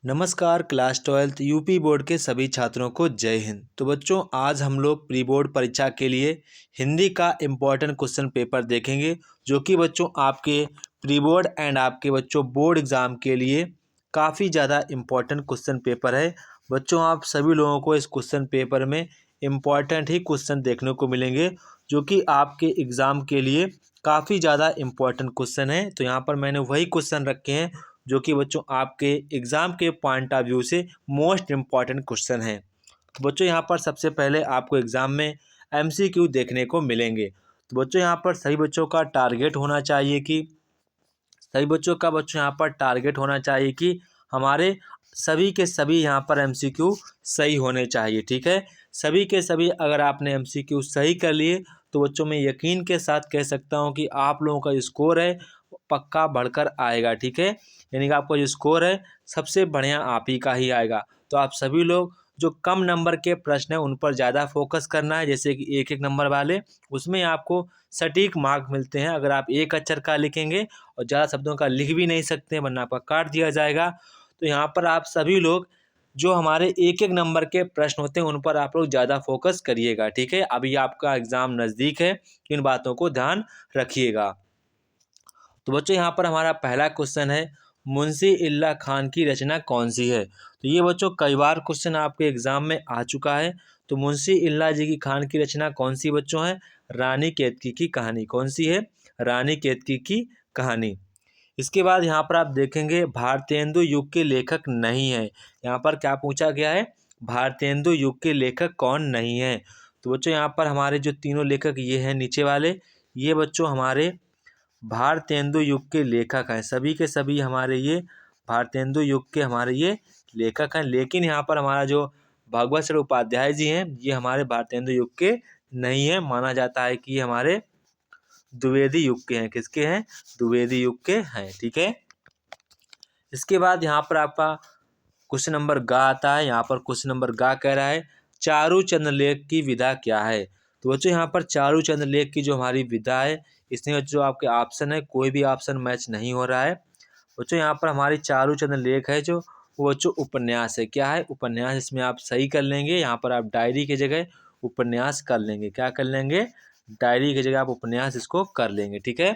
नमस्कार class 12th UP board के सभी छात्रों को जय हिंद। तो बच्चों, आज हम लोग प्री बोर्ड परीक्षा के लिए हिंदी का इम्पोर्टेंट क्वेश्चन पेपर देखेंगे, जो कि बच्चों आपके प्री बोर्ड एंड आपके बच्चों बोर्ड एग्ज़ाम के लिए काफ़ी ज़्यादा इम्पोर्टेंट क्वेश्चन पेपर है। बच्चों, आप सभी लोगों को इस क्वेश्चन पेपर में इम्पॉर्टेंट ही क्वेश्चन देखने को मिलेंगे, जो कि आपके एग्ज़ाम के लिए काफ़ी ज़्यादा इम्पोर्टेंट क्वेश्चन है। तो यहाँ पर मैंने वही क्वेश्चन रखे हैं जो कि बच्चों आपके एग्ज़ाम के पॉइंट ऑफ व्यू से मोस्ट इम्पॉर्टेंट क्वेश्चन है। तो बच्चों, यहाँ पर सबसे पहले आपको एग्ज़ाम में एमसीक्यू देखने को मिलेंगे। तो बच्चों, यहाँ पर सभी बच्चों का टारगेट होना चाहिए कि यहाँ पर टारगेट होना चाहिए कि हमारे सभी के सभी यहाँ पर एमसीक्यू सही होने चाहिए। ठीक है, सभी के सभी अगर आपने एमसीक्यू सही कर लिए तो बच्चों मैं यकीन के साथ कह सकता हूँ कि आप लोगों का जो स्कोर है पक्का बढ़कर आएगा। ठीक है, यानी कि आपका जो स्कोर है सबसे बढ़िया आप ही का ही आएगा। तो आप सभी लोग जो कम नंबर के प्रश्न हैं उन पर ज़्यादा फोकस करना है, जैसे कि एक एक नंबर वाले, उसमें आपको सटीक मार्क मिलते हैं। अगर आप एक अक्षर का लिखेंगे और ज़्यादा शब्दों का लिख भी नहीं सकते वरना आपका काट दिया जाएगा। तो यहाँ पर आप सभी लोग जो हमारे एक एक नंबर के प्रश्न होते हैं उन पर आप लोग ज़्यादा फोकस करिएगा। ठीक है, अभी आपका एग्ज़ाम नज़दीक है, इन बातों को ध्यान रखिएगा। तो बच्चों, यहाँ पर हमारा पहला क्वेश्चन है, मुंशी इल्ला खान की रचना कौन सी है। तो ये बच्चों कई बार क्वेश्चन आपके एग्जाम में आ चुका है। तो मुंशी इल्ला जी की खान की रचना कौन सी बच्चों है? रानी केतकी की कहानी। कौन सी है? रानी केतकी की कहानी। इसके बाद यहाँ पर आप देखेंगे भारतेंदु युग के लेखक नहीं है। यहाँ पर क्या पूछा गया है? भारतेंदु युग के लेखक कौन नहीं है। तो बच्चों, यहाँ पर हमारे जो तीनों लेखक ये हैं नीचे वाले, ये बच्चों हमारे भारतेंदु युग के लेखक हैं। सभी के सभी हमारे ये भारतेंदु युग के हमारे ये लेखक हैं। लेकिन यहाँ पर हमारा जो भगवत सिंह उपाध्याय जी हैं ये हमारे भारतेंदु युग के नहीं है। माना जाता है कि ये हमारे द्विवेदी युग के हैं। किसके हैं? द्विवेदी युग के हैं। ठीक है, इसके बाद यहाँ पर आपका क्वेश्चन नंबर ग आता है। यहाँ पर क्वेश्चन नंबर ग कह रहा है, चारुचंद लेख की विधा क्या है। तो बच्चों, यहाँ पर चारुचंद लेख की जो हमारी विधा है, इसमें जो आपके ऑप्शन है कोई भी ऑप्शन मैच नहीं हो रहा है। बच्चों, यहाँ पर हमारी चारुचंद लेख है जो वो बच्चों उपन्यास है। क्या है? उपन्यास। इसमें आप सही कर लेंगे। यहाँ पर आप डायरी की जगह उपन्यास कर लेंगे। क्या कर लेंगे? डायरी की जगह आप उपन्यास इसको कर लेंगे। ठीक है,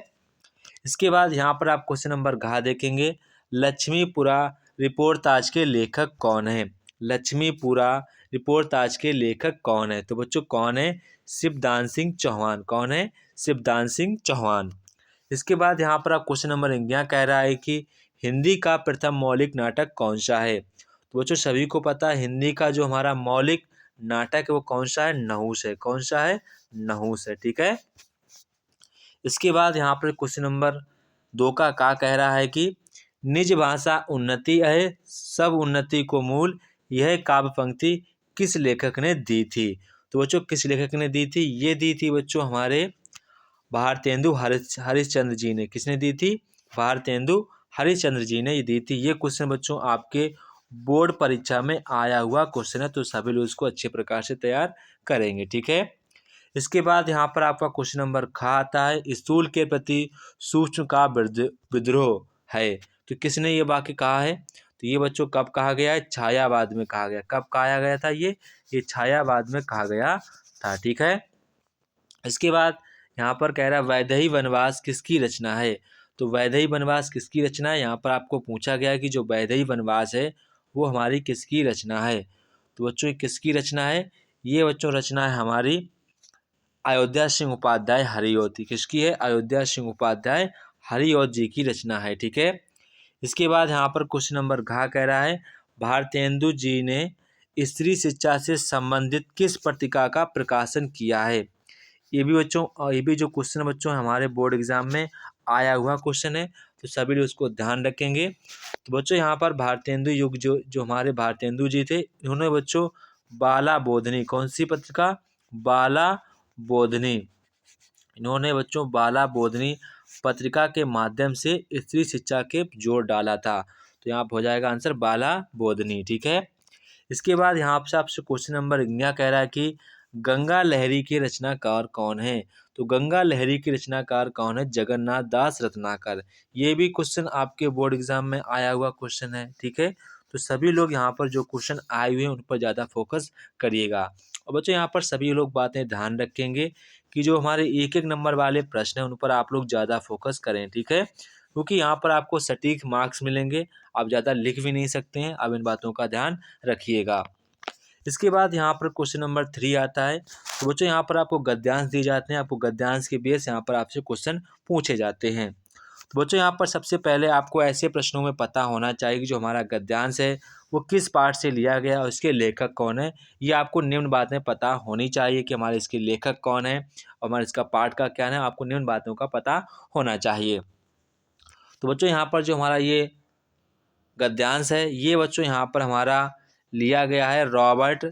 इसके बाद यहाँ पर आप क्वेश्चन नंबर घ देखेंगे, लक्ष्मीपुरा रिपोर्ट ताज के लेखक कौन है। लक्ष्मीपुरा रिपोर्ट ताज के लेखक कौन है। तो बच्चों कौन है? शिवदान सिंह चौहान। कौन है? शिवदान सिंह चौहान। इसके बाद यहाँ पर आप क्वेश्चन नंबर 11 कह रहा है कि हिंदी का प्रथम मौलिक नाटक कौन सा है। तो बच्चों सभी को पता है हिंदी का जो हमारा मौलिक नाटक है वो कौन सा है? नहुस है। कौन सा है? नहुस है। ठीक है, इसके बाद यहाँ पर क्वेश्चन नंबर 2 का कह रहा है कि निज भाषा उन्नति है सब उन्नति को मूल, यह काव्य पंक्ति किस लेखक ने दी थी। तो बच्चों किस लेखक ने दी थी? ये दी थी बच्चों हमारे भारतेंदु हरिश्चंद्र जी ने। किसने दी थी? भारतेंदु हरिश्चंद्र जी ने ये दी थी। ये क्वेश्चन बच्चों आपके बोर्ड परीक्षा में आया हुआ क्वेश्चन है, तो सभी लोग इसको अच्छे प्रकार से तैयार करेंगे। ठीक है, इसके बाद यहाँ पर आपका क्वेश्चन नंबर ख आता है, स्थूल के प्रति सूक्ष्म का विद्रोह है। तो किसने ये वाक्य कहा है? तो ये बच्चों कब कहा गया है? छायावाद में कहा गया। कब कहा गया था? ये छायावाद में कहा गया था। ठीक है, इसके बाद यहाँ पर कह रहा है वैदेही वनवास किसकी रचना है। तो वैदेही वनवास किसकी रचना है? यहाँ पर आपको पूछा गया है कि जो वैदेही वनवास है वो हमारी किसकी रचना है। तो बच्चों ये किसकी रचना है? ये बच्चों रचना है हमारी अयोध्या सिंह उपाध्याय हरिऔध। किसकी है? अयोध्या सिंह उपाध्याय हरिऔध जी की रचना है। ठीक है, इसके बाद यहाँ पर क्वेश्चन नंबर घ कह रहा है, भारतेंदु जी ने स्त्री शिक्षा से संबंधित किस पत्रिका का प्रकाशन किया है। ये भी बच्चों ये भी जो क्वेश्चन बच्चों हमारे बोर्ड एग्जाम में आया हुआ क्वेश्चन है, तो सभी लोग उसको ध्यान रखेंगे। तो बच्चों यहाँ पर भारतेंदु युग जो जो हमारे भारतेंदु जी थे, इन्होंने बच्चों बाला बोधनी, कौन सी पत्रिका? बाला बोधनी। इन्होंने बच्चों बाला बोधनी पत्रिका के माध्यम से स्त्री शिक्षा के जोर डाला था। तो यहाँ पर हो जाएगा आंसर बाला बोधनी। ठीक है, इसके बाद यहाँ से आपसे क्वेश्चन नंबर 11 कह रहा है कि गंगा लहरी के रचनाकार कौन है। तो गंगा लहरी के रचनाकार कौन है? जगन्नाथ दास रत्नाकर। ये भी क्वेश्चन आपके बोर्ड एग्जाम में आया हुआ क्वेश्चन है। ठीक है, तो सभी लोग यहाँ पर जो क्वेश्चन आए हुए हैं उन पर ज़्यादा फोकस करिएगा। और बच्चों यहाँ पर सभी लोग बातें ध्यान रखेंगे कि जो हमारे एक एक नंबर वाले प्रश्न हैं उन पर आप लोग ज़्यादा फोकस करें, ठीक है, क्योंकि यहाँ पर आपको सटीक मार्क्स मिलेंगे। आप ज़्यादा लिख भी नहीं सकते हैं, अब इन बातों का ध्यान रखिएगा। इसके बाद यहाँ पर क्वेश्चन नंबर 3 आता है। तो बच्चों यहाँ पर आपको गद्यांश दिए जाते हैं, आपको गद्यांश के बेस यहाँ पर आपसे क्वेश्चन पूछे जाते हैं। तो बच्चों यहाँ पर सबसे पहले आपको ऐसे प्रश्नों में पता होना चाहिए कि जो हमारा गद्यांश है वो किस पाठ से लिया गया और इसके लेखक कौन है। ये आपको निम्न बातें पता होनी चाहिए कि हमारे इसके लेखक कौन है और हमारे इसका पाठ का क्या है, आपको निम्न बातों का पता होना चाहिए। तो बच्चों यहाँ पर जो हमारा ये गद्यांश है ये बच्चों यहाँ पर हमारा लिया गया है रॉबर्ट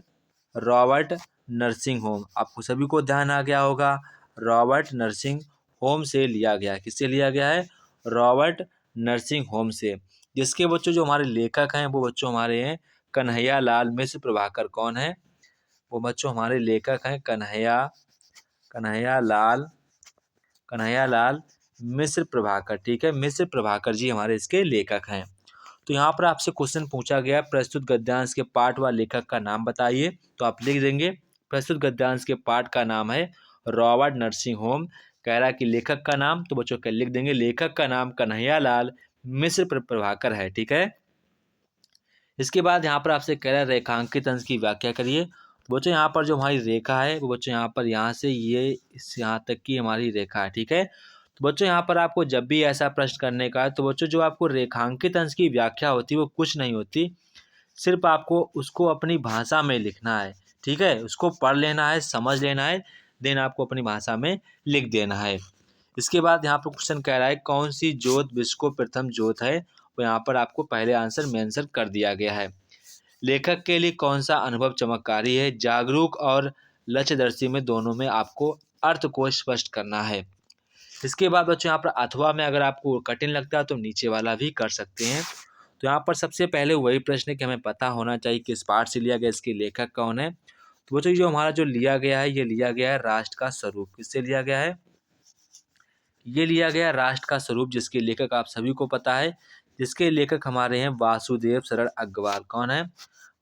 नर्सिंग होम। आपको सभी को ध्यान आ गया होगा, रॉबर्ट नर्सिंग होम से लिया गया है। किससे लिया गया है? रॉबर्ट नर्सिंग होम से। जिसके बच्चों जो हमारे लेखक हैं वो बच्चों हमारे हैं कन्हैया लाल मिश्र प्रभाकर। कौन है वो बच्चों? हमारे लेखक हैं कन्हैया लाल मिश्र प्रभाकर, ठीक है, मिश्र प्रभाकर जी हमारे इसके लेखक हैं। तो यहाँ पर आपसे क्वेश्चन पूछा गया है प्रस्तुत गद्यांश के पाठ व लेखक का नाम बताइए। तो आप लिख देंगे प्रस्तुत गद्यांश के पाठ का नाम है रॉबर्ट नर्सिंग होम। कह रहा है कि लेखक का नाम, तो बच्चों क्या लिख देंगे? लेखक का नाम कन्हैया लाल मिश्र प्रभाकर है, ठीक है। इसके बाद यहाँ पर आपसे कह रहा है रेखांकित अंश की व्याख्या करिए। बच्चों यहाँ पर जो हमारी रेखा है वो बच्चों यहाँ पर यहाँ से ये यहाँ तक की हमारी रेखा है, ठीक है। तो बच्चों यहाँ पर आपको जब भी ऐसा प्रश्न करने का है तो बच्चों जो आपको रेखांकित अंश की व्याख्या होती है वो कुछ नहीं होती, सिर्फ आपको उसको अपनी भाषा में लिखना है, ठीक है। उसको पढ़ लेना है, समझ लेना है, देन आपको अपनी भाषा में लिख देना है। इसके बाद यहाँ पर क्वेश्चन कह रहा है कौन सी ज्योत विश्व को प्रथम ज्योत है। वो यहाँ पर आपको पहले आंसर मेंशन कर दिया गया है। लेखक के लिए कौन सा अनुभव चमत्कारी है। जागरूक और लक्ष्यदर्शी में दोनों में आपको अर्थ को स्पष्ट करना है। इसके बाद बच्चों यहाँ पर अथवा में अगर आपको कठिन लगता है तो नीचे वाला भी कर सकते हैं। तो यहाँ पर सबसे पहले वही प्रश्न है कि हमें पता होना चाहिए किस पाठ से लिया गया, इसके लेखक कौन है। तो बच्चों जो हमारा जो लिया गया है ये लिया गया है राष्ट्र का स्वरूप। किससे लिया गया है? ये लिया गया राष्ट्र का स्वरूप, जिसके लेखक आप सभी को पता है। जिसके लेखक हमारे हैं वासुदेव शरण अग्रवाल। कौन है?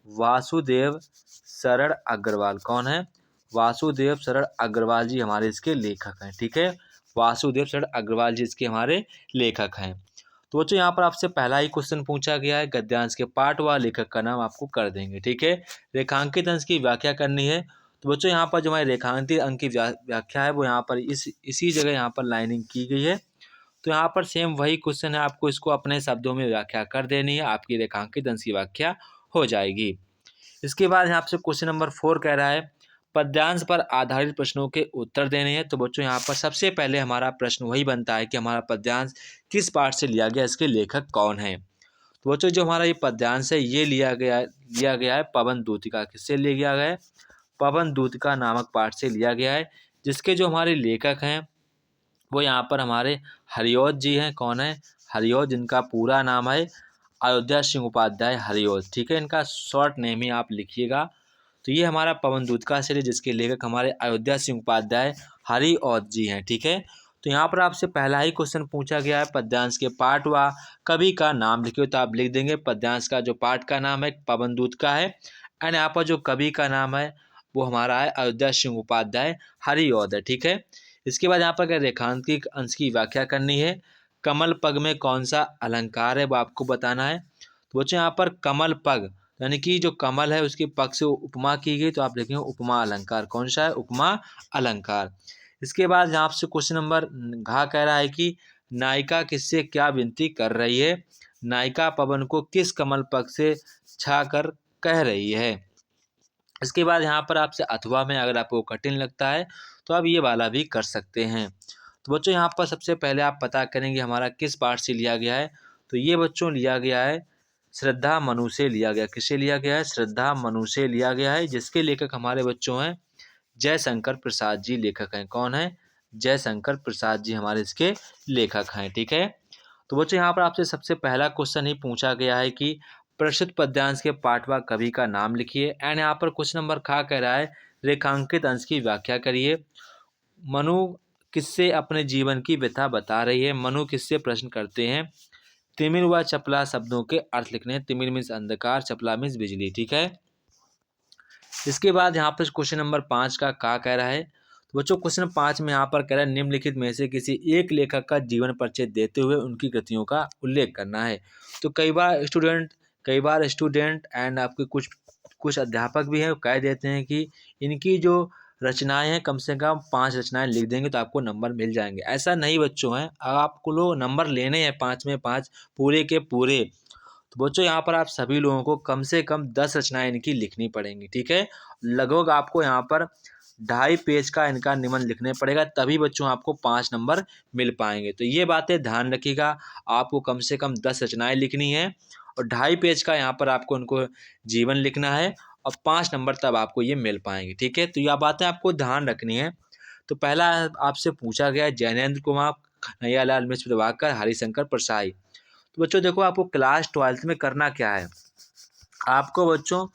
वासुदेव शरण अग्रवाल। कौन है? वासुदेव शरण अग्रवाल जी हमारे इसके लेखक हैं, ठीक है। वासुदेव शरण अग्रवाल जी इसके हमारे लेखक हैं। तो बच्चों यहाँ पर आपसे पहला ही क्वेश्चन पूछा गया है, गद्यांश के पाठ व लेखक का नाम आपको कर देंगे, ठीक है। रेखांकित अंश की व्याख्या करनी है। तो बच्चों यहाँ पर जो हमारी रेखांकित अंक की व्याख्या है वो यहाँ पर इसी जगह यहाँ पर लाइनिंग की गई है। तो यहाँ पर सेम वही क्वेश्चन है, आपको इसको अपने शब्दों में व्याख्या कर देनी है, आपकी रेखांकित अंश की व्याख्या हो जाएगी। इसके बाद यहाँ से क्वेश्चन नंबर 4 कह रहा है पद्यांश पर आधारित प्रश्नों के उत्तर देने हैं। तो बच्चों यहाँ पर सबसे पहले हमारा प्रश्न वही बनता है कि हमारा पद्यांश किस पाठ से लिया गया, इसके लेखक कौन है। तो बच्चों जो हमारा ये पद्यांश है ये लिया गया है पवन दूतिका। किससे लिया गया है? पवन दूतिका नामक पाठ से लिया गया है। जिसके जो हमारे लेखक हैं वो यहाँ पर हमारे हरिऔध जी हैं। कौन है? हरिऔध, जिनका पूरा नाम है अयोध्या सिंह उपाध्याय हरिऔध, ठीक है। इनका शॉर्ट नेम ही आप लिखिएगा। तो ये हमारा पवन दूतिका से जिसके लेखक हमारे अयोध्या सिंह उपाध्याय हरिऔध जी हैं, ठीक है। तो यहाँ पर आपसे पहला ही क्वेश्चन पूछा गया है पद्यांश के पाठ व कवि का नाम लिखिए। तो आप लिख देंगे पद्यांश का जो पाठ का नाम है पवन दूतिका है एंड यहाँ पर जो कवि का नाम है वो हमारा है अयोध्या सिंह उपाध्याय हरिऔध है, ठीक है। इसके बाद यहाँ पर अगर रेखांकित अंश की व्याख्या करनी है, कमल पग में कौन सा अलंकार है वो आपको बताना है। तो बच्चों यहाँ पर कमल पग यानी कि जो कमल है उसके पग से उपमा की गई, तो आप लिखेंगे उपमा अलंकार। कौन सा है? उपमा अलंकार। इसके बाद यहाँ से क्वेश्चन नंबर घ कह रहा है कि नायिका किससे क्या विनती कर रही है। नायिका पवन को किस कमल पग से छा कर कह रही है। इसके बाद यहाँ पर आपसे अथवा में अगर आपको कठिन लगता है तो आप ये वाला भी कर सकते हैं। तो बच्चों यहाँ पर सबसे पहले आप पता करेंगे हमारा किस पाठ से लिया गया है। तो ये बच्चों लिया गया है श्रद्धा मनु से लिया गया। किससे लिया गया है? श्रद्धा मनु से लिया गया है। जिसके लेखक हमारे बच्चों हैं जयशंकर प्रसाद जी लेखक हैं। कौन है? जयशंकर प्रसाद जी हमारे इसके लेखक हैं, ठीक है। तो बच्चों यहाँ पर आपसे सबसे पहला क्वेश्चन ही पूछा गया है कि प्रस्तुत पद्यांश के पाठ व कवि का नाम लिखिए एंड यहाँ पर क्वेश्चन नंबर खा कह रहा है रेखांकित अंश की व्याख्या करिए। मनु किससे अपने जीवन की व्यथा बता रही है। मनु किससे प्रश्न करते हैं तिमिर व चपला शब्दों के अर्थ लिखने हैं। तिमिर मीन्स अंधकार, चपला मीन्स बिजली, ठीक है। इसके बाद यहाँ पर क्वेश्चन नंबर 5 का कह रहा है, तो बच्चों क्वेश्चन 5 में यहाँ पर कह रहा है निम्नलिखित में से किसी एक लेखक का जीवन परिचय देते हुए उनकी कृतियों का उल्लेख करना है। तो कई बार स्टूडेंट एंड आपके कुछ अध्यापक भी हैं, कह देते हैं कि इनकी जो रचनाएं हैं कम से कम 5 रचनाएं लिख देंगे तो आपको नंबर मिल जाएंगे। ऐसा नहीं बच्चों है, आपको लोग नंबर लेने हैं 5 में 5 पूरे के पूरे। तो बच्चों यहाँ पर आप सभी लोगों को कम से कम 10 रचनाएं इनकी लिखनी पड़ेंगी, ठीक है। लगभग आपको यहाँ पर 2.5 पेज का इनका निबंध लिखने पड़ेगा, तभी बच्चों आपको 5 नंबर मिल पाएंगे। तो ये बातें ध्यान रखिएगा, आपको कम से कम 10 रचनाएं लिखनी है और 2.5 पेज का यहाँ पर आपको उनको जीवन लिखना है और 5 नंबर तब आपको ये मिल पाएंगे, ठीक है। तो यह बातें आपको ध्यान रखनी है। तो पहला आपसे पूछा गया जैनेन्द्र कुमार, कन्हैयालाल मिश्र प्रभाकर, हरिशंकर परसाई। तो बच्चों देखो आपको क्लास 12th में करना क्या है, आपको बच्चों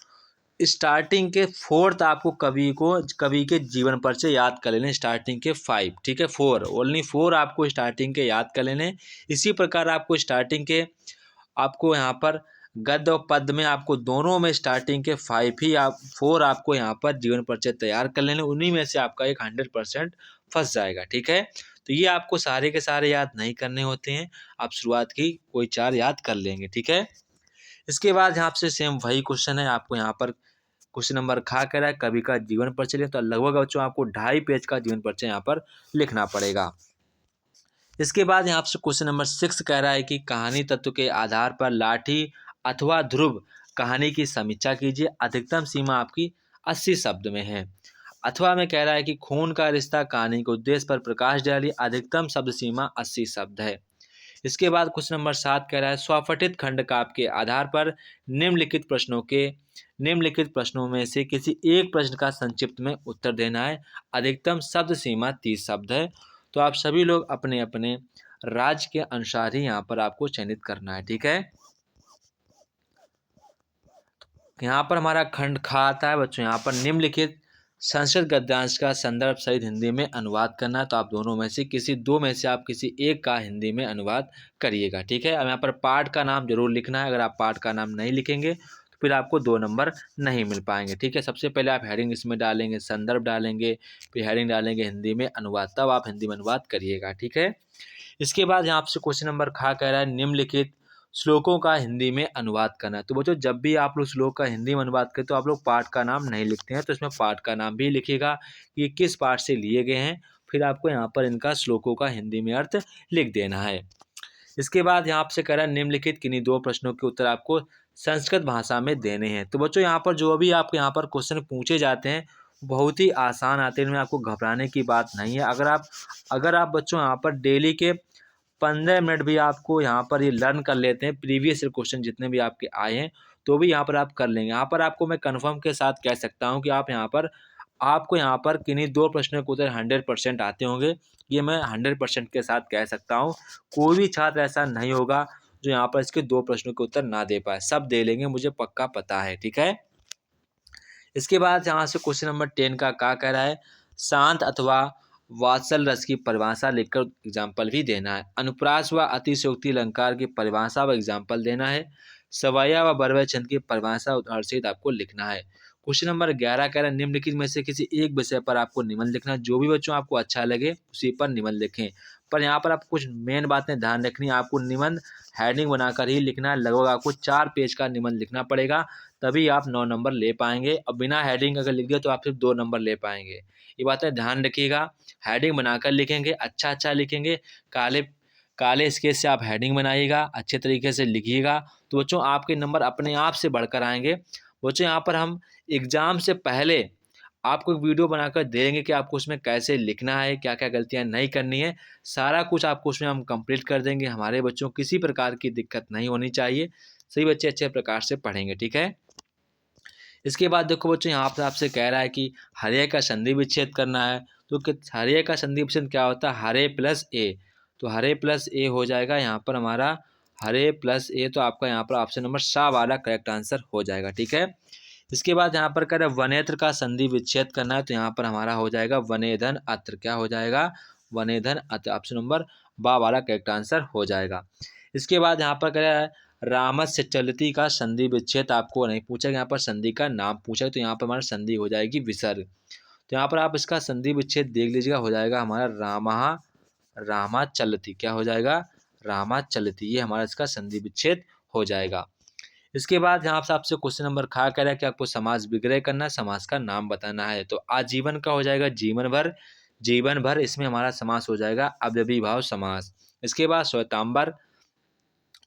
स्टार्टिंग के 4th आपको कवि के जीवन परिचय याद कर लेने, स्टार्टिंग के 5, ठीक है, 4 ओनली 4 आपको स्टार्टिंग के याद कर लेने। इसी प्रकार आपको स्टार्टिंग के आपको यहाँ पर गद्य और पद्य में आपको दोनों में स्टार्टिंग के 4 आपको यहाँ पर जीवन परिचय तैयार कर लेने, उन्हीं में से आपका एक 100% फंस जाएगा, ठीक है। तो ये आपको सारे के सारे याद नहीं करने होते हैं, आप शुरुआत की कोई 4 याद कर लेंगे, ठीक है। इसके बाद यहाँ से सेम वही क्वेश्चन है, आपको यहाँ पर क्वेश्चन नंबर कह रहा है कवि का जीवन परिचय, तो लगभग बच्चों आपको 2.5 पेज का जीवन परिचय यहाँ पर लिखना पड़ेगा। इसके बाद यहाँ से क्वेश्चन नंबर 6 कह रहा है कि कहानी तत्व के आधार पर लाठी अथवा ध्रुव कहानी की समीक्षा कीजिए, अधिकतम सीमा आपकी 80 शब्द में है। अथवा में कह रहा है कि खून का रिश्ता कहानी के उद्देश्य पर प्रकाश डालिए, अधिकतम शब्द सीमा 80 शब्द है। इसके बाद क्वेश्चन नंबर 7 कह रहा है स्वपठित खंड काव्य के आधार पर निम्नलिखित प्रश्नों में से किसी एक प्रश्न का संक्षिप्त में उत्तर देना है, अधिकतम शब्द सीमा 30 शब्द है। तो आप सभी लोग अपने अपने राज्य के अनुसार ही यहाँ पर आपको चयनित करना है, ठीक है। यहाँ पर हमारा खंड खा आता है बच्चों, यहाँ पर निम्नलिखित संस्कृत गद्यांश का संदर्भ सहित हिंदी में अनुवाद करना है। तो आप दोनों में से किसी 2 में से आप किसी एक का हिंदी में अनुवाद करिएगा, ठीक है। अब यहाँ पर पाठ का नाम जरूर लिखना है, अगर आप पाठ का नाम नहीं लिखेंगे तो फिर आपको 2 नंबर नहीं मिल पाएंगे, ठीक है। सबसे पहले आप हेडिंग इसमें डालेंगे, संदर्भ डालेंगे, फिर हेडिंग डालेंगे हिंदी में अनुवाद, तब आप हिंदी में अनुवाद करिएगा, ठीक है। इसके बाद यहाँ से क्वेश्चन नंबर कह रहा है निम्नलिखित श्लोकों का हिंदी में अनुवाद करना है। तो बच्चों जब भी आप लोग श्लोक का हिंदी में अनुवाद करते तो आप लोग पाठ का नाम नहीं लिखते हैं, तो इसमें पाठ का नाम भी लिखिएगा कि ये किस पाठ से लिए गए हैं, फिर आपको यहाँ पर इनका श्लोकों का हिंदी में अर्थ लिख देना है। इसके बाद यहाँ से कह रहा है निम्नलिखित किन्हीं 2 प्रश्नों के उत्तर आपको संस्कृत भाषा में देने हैं। तो बच्चों यहाँ पर जो भी आपको यहाँ पर क्वेश्चन पूछे जाते हैं बहुत ही आसान आते हैं, इनमें आपको घबराने की बात नहीं है। अगर आप बच्चों यहाँ पर डेली के 15 मिनट भी आपको यहाँ पर ये लर्न कर लेते हैं, प्रीवियस क्वेश्चन जितने भी आपके आए हैं तो भी यहाँ पर आप कर लेंगे। यहाँ पर आपको मैं कन्फर्म के साथ कह सकता हूँ कि आपको यहाँ पर किन्हीं 2 प्रश्नों के उत्तर 100% आते होंगे, ये मैं 100% के साथ कह सकता हूँ। कोई भी छात्र ऐसा नहीं होगा जो यहाँ पर इसके 2 प्रश्नों के उत्तर ना दे पाए, सब दे लेंगे, मुझे पक्का पता है, ठीक है। इसके बाद यहाँ से क्वेश्चन नंबर 10 का कह रहा है शांत अथवा वात्सल रस की परिभाषा लिखकर एग्जाम्पल भी देना है। अनुप्रास व अतिशयोक्ति अलंकार की परिभाषा व एग्जाम्पल देना है। सवैया व बरवै छंद की परिभाषा उदाहरण सहित आपको लिखना है। क्वेश्चन नंबर 11 कह रहा है निम्नलिखित में से किसी एक विषय पर आपको निबंध लिखना है, जो भी बच्चों आपको अच्छा लगे उसी पर निबंध लिखें। पर यहाँ पर आपको कुछ मेन बातें ध्यान रखनी है, आपको निबंध हेडिंग बनाकर ही लिखना है, लगभग आपको 4 पेज का निबंध लिखना पड़ेगा, तभी आप 9 नंबर ले पाएंगे। और बिना हेडिंग अगर लिख दिया तो आप सिर्फ 2 नंबर ले पाएंगे, ये बातें ध्यान रखिएगा। हेडिंग बनाकर लिखेंगे, अच्छा लिखेंगे, काले स्केच से आप हेडिंग बनाइएगा, अच्छे तरीके से लिखिएगा, तो बच्चों आपके नंबर अपने आप से बढ़कर आएंगे। बच्चों यहाँ पर हम एग्ज़ाम से पहले आपको एक वीडियो बनाकर देंगे कि आपको उसमें कैसे लिखना है, क्या क्या गलतियाँ नहीं करनी है, सारा कुछ आपको उसमें हम कंप्लीट कर देंगे। हमारे बच्चों को किसी प्रकार की दिक्कत नहीं होनी चाहिए, सभी बच्चे अच्छे प्रकार से पढ़ेंगे, ठीक है। इसके बाद देखो बच्चों यहाँ पर आपसे कह रहा है कि हरे का संधि विच्छेद करना है। तो हरे का संधि विच्छेद क्या होता है, हरे प्लस ए, तो हरे प्लस ए हो जाएगा यहाँ पर हमारा हरे प्लस ए, तो आपका यहाँ पर ऑप्शन नंबर सा वाला करेक्ट आंसर हो जाएगा, ठीक है। इसके बाद यहाँ पर कह रहे वनेत्र का संधि विच्छेद करना है, तो यहाँ पर हमारा हो जाएगा वनेधन अत्र, क्या हो जाएगा, वनेधन अत्र, ऑप्शन नंबर बा वाला करेक्ट आंसर हो जाएगा। इसके बाद यहाँ पर कह रहा है रामस्य चलती का संधि विच्छेद आपको नहीं पूछा, यहाँ पर संधि का नाम पूछा, तो यहाँ पर हमारा संधि हो जाएगी विसर्ग। तो यहाँ पर आप इसका संधि विच्छेद देख लीजिएगा, हो जाएगा हमारा रामा चलती, क्या हो जाएगा, रामा चलती, ये हमारा इसका संधि विच्छेद हो जाएगा। इसके बाद यहाँ से आपसे क्वेश्चन नंबर खा कह रहा है कि आपको समास विग्रह करना, समास का नाम बताना है। तो आजीवन का हो जाएगा जीवन भर, जीवन भर इसमें हमारा समास हो जाएगा अव्ययी भाव समास। इसके बाद श्वेतांबर,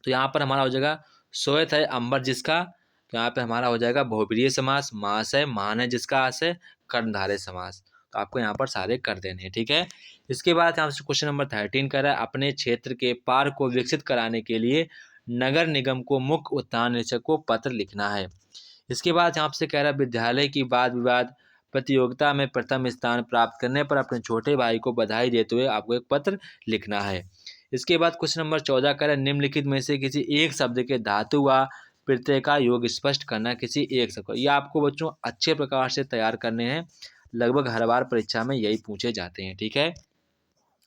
तो यहाँ पर हमारा हो जाएगा श्वेत है अंबर जिसका, तो यहाँ पे हमारा हो जाएगा बहुब्रीहि समास। मास है मान है जिसका आस है कर्णधारय समास। तो आपको यहाँ पर सारे कर देने हैं, ठीक है। इसके बाद यहाँ से क्वेश्चन नंबर 13 कर रहा है अपने क्षेत्र के पार्क को विकसित कराने के लिए नगर निगम को मुख्य उत्थान निरीक्षक को पत्र लिखना है। इसके बाद यहाँ से कह रहा है विद्यालय की वाद विवाद प्रतियोगिता में प्रथम स्थान प्राप्त करने पर अपने छोटे भाई को बधाई देते हुए आपको एक पत्र लिखना है। इसके बाद क्वेश्चन नंबर 14 कह रहा है निम्नलिखित में से किसी एक शब्द के धातु व प्रत्यय का योग स्पष्ट करना, किसी एक शब्द। ये आपको बच्चों अच्छे प्रकार से तैयार करने हैं, लगभग हर बार परीक्षा में यही पूछे जाते हैं, ठीक है।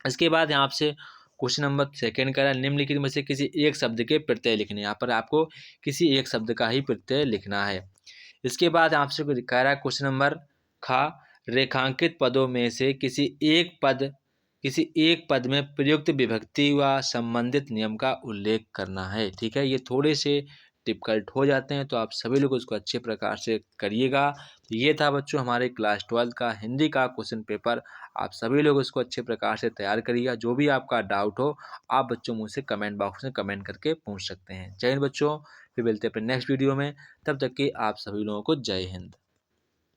इसके बाद यहाँ से क्वेश्चन नंबर 2 कह रहा है निम्नलिखित में से किसी एक शब्द के प्रत्यय लिखने, यहाँ पर आपको किसी एक शब्द का ही प्रत्यय लिखना है। इसके बाद आपसे कह रहा है क्वेश्चन नंबर खा रेखांकित पदों में से किसी एक पद में प्रयुक्त विभक्ति व संबंधित नियम का उल्लेख करना है, ठीक है। ये थोड़े से डिफिकल्ट हो जाते हैं, तो आप सभी लोग उसको अच्छे प्रकार से करिएगा। तो ये था बच्चों हमारे क्लास 12 का हिंदी का क्वेश्चन पेपर। आप सभी लोग उसको अच्छे प्रकार से तैयार करिएगा। जो भी आपका डाउट हो आप बच्चों मुझसे कमेंट बॉक्स में कमेंट करके पूछ सकते हैं। जय हिंद बच्चों, फिर मिलते हैं अपने नेक्स्ट वीडियो में, तब तक कि आप सभी लोगों को जय हिंद।